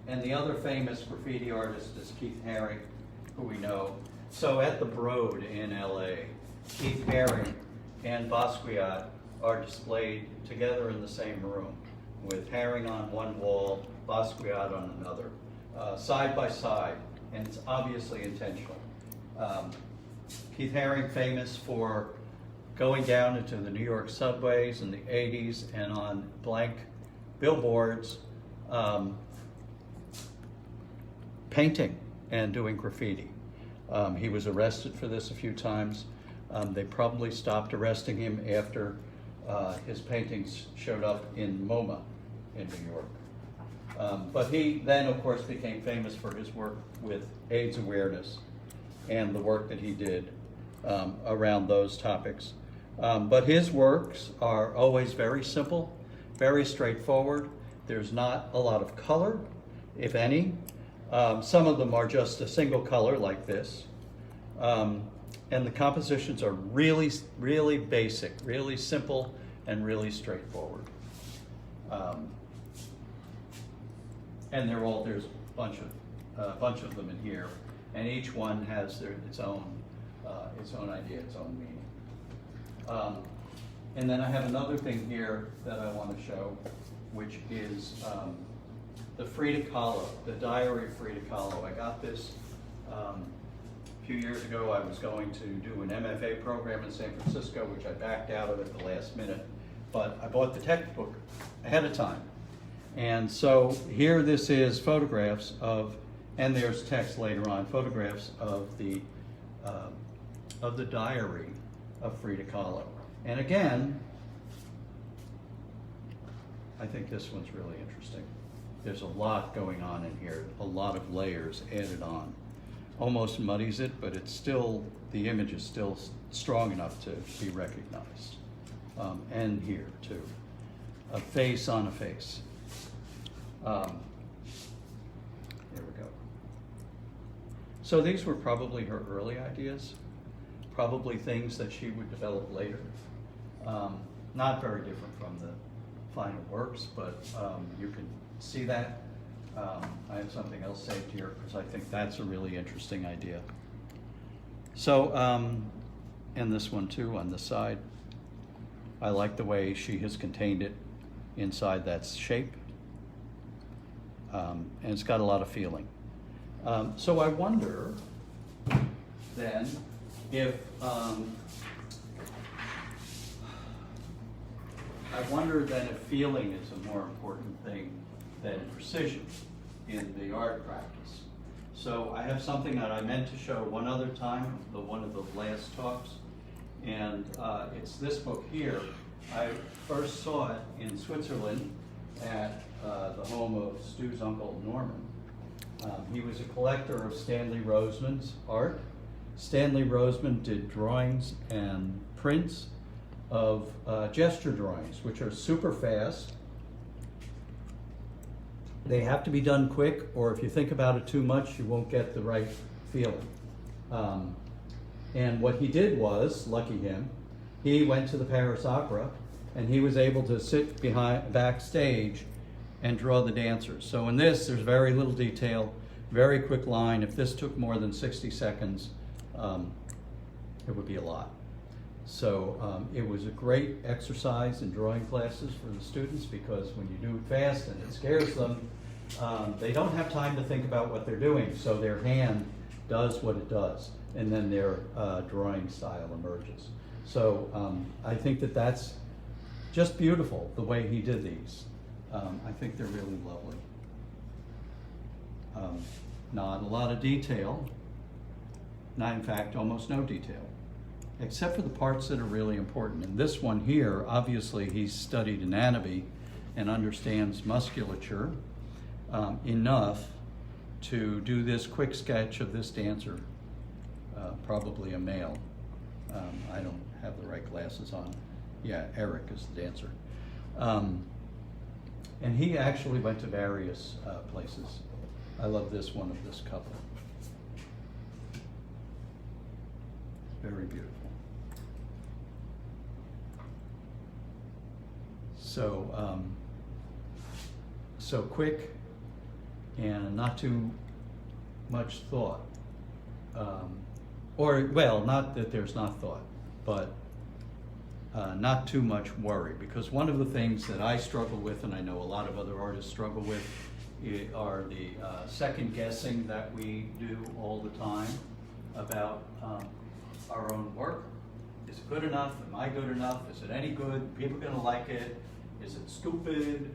And the other famous graffiti artist is Keith Haring, who we know. So at the Broad in LA, Keith Haring and Basquiat are displayed together in the same room, with Haring on one wall, Basquiat on another, side by side, and it's obviously intentional. Keith Haring, famous for going down into the New York subways in the 80s and on blank billboards, painting and doing graffiti. He was arrested for this a few times. They probably stopped arresting him after his paintings showed up in MoMA in New York. But he then, of course, became famous for his work with AIDS awareness and the work that he did around those topics. But his works are always very simple, very straightforward. There's not a lot of color, if any. Some of them are just a single color like this. And the compositions are really, really basic, really simple, and really straightforward. And there's a bunch of them in here, and each one has its own idea, its own meaning. And then I have another thing here that I want to show, which is the Frida Kahlo, the Diary of Frida Kahlo. I got this a few years ago. I was going to do an MFA program in San Francisco, which I backed out of at the last minute, but I bought the textbook ahead of time. And so here this is photographs of, and there's text later on, photographs of the Diary of Frida Kahlo. And again, I think this one's really interesting. There's a lot going on in here, a lot of layers added on. Almost muddies it, but it's still, the image is still strong enough to be recognized. And here too, a face on a face. There we go. So these were probably her early ideas, probably things that she would develop later. Not very different from the final works, but you can see that. I have something else saved here because I think that's a really interesting idea. So, and this one too on the side. I like the way she has contained it inside that shape. And it's got a lot of feeling. So I wonder then if, if feeling is a more important thing than precision in the art practice. So I have something that I meant to show one other time, one of the last talks, and it's this book here. I first saw it in Switzerland at the home of Stu's uncle Norman. He was a collector of Stanley Roseman's art. Stanley Roseman did drawings and prints of gesture drawings, which are super fast. They have to be done quick, or if you think about it too much, you won't get the right feeling. And what he did was, lucky him, he went to the Paris Opera, and he was able to sit backstage and draw the dancers. So in this, there's very little detail, very quick line. If this took more than 60 seconds, it would be a lot. So it was a great exercise in drawing classes for the students, because when you do it fast and it scares them, they don't have time to think about what they're doing, so their hand does what it does, and then their drawing style emerges. So I think that that's just beautiful, the way he did these. I think they're really lovely. Not a lot of detail, not in fact almost no detail, except for the parts that are really important. And this one here, obviously he's studied anatomy and understands musculature enough to do this quick sketch of this dancer, probably a male. I don't have the right glasses on. Yeah, Eric is the dancer. And he actually went to various places. I love this one of this couple. Very beautiful. So, so quick, and not too much thought. Or, well, not that there's not thought, but not too much worry. Because one of the things that I struggle with, and I know a lot of other artists struggle with, are the second guessing that we do all the time about our own work. Is it good enough? Am I good enough? Is it any good? People gonna like it? Is it stupid?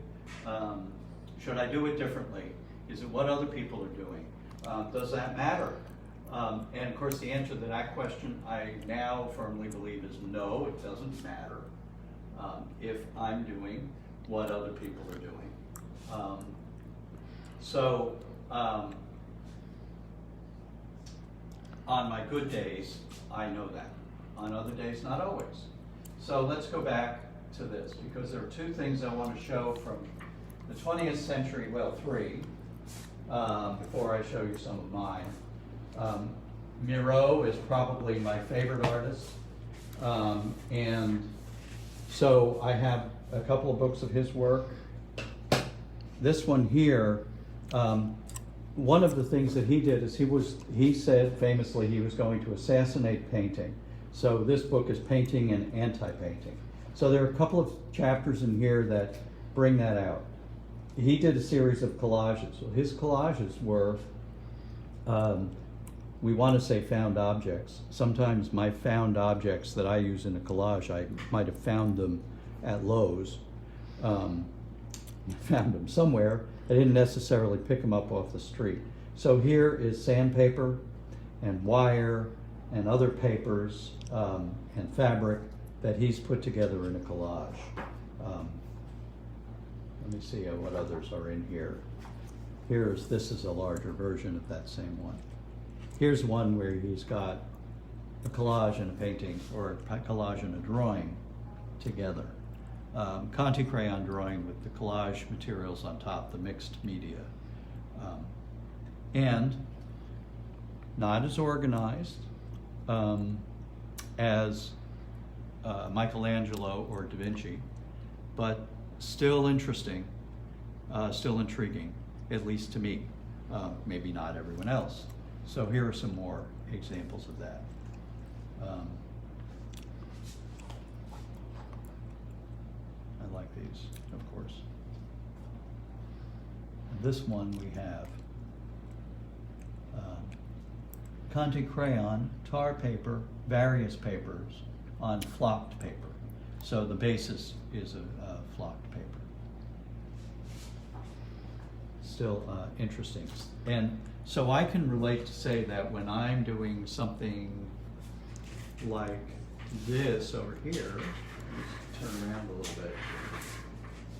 Should I do it differently? Is it what other people are doing? Does that matter? And of course, the answer to that question, I now firmly believe, is no, it doesn't matter if I'm doing what other people are doing. On my good days, I know that. On other days, not always. So let's go back to this, because there are two things I want to show from the 20th century, well, three, before I show you some of mine. Miro is probably my favorite artist, and so I have a couple of books of his work. This one here, one of the things that he did is he said famously he was going to assassinate painting. So this book is Painting and Anti-Painting. So there are a couple of chapters in here that bring that out. He did a series of collages. So his collages were, we want to say found objects. Sometimes my found objects that I use in a collage, I might have found them at Lowe's, found them somewhere. I didn't necessarily pick them up off the street. So here is sandpaper and wire and other papers and fabric that he's put together in a collage. Let me see what others are in here. This is a larger version of that same one. Here's one where he's got a collage and a painting, or a collage and a drawing together. Conte crayon drawing with the collage materials on top, the mixed media. And not as organized as Michelangelo or Da Vinci, but still interesting, still intriguing, at least to me, maybe not everyone else. So here are some more examples of that. I like these, of course. And this one we have Conte crayon, tar paper, various papers on flocked paper. So the basis is a flocked paper. Still interesting. And so I can relate to say that when I'm doing something like this over here, let's turn around a little bit.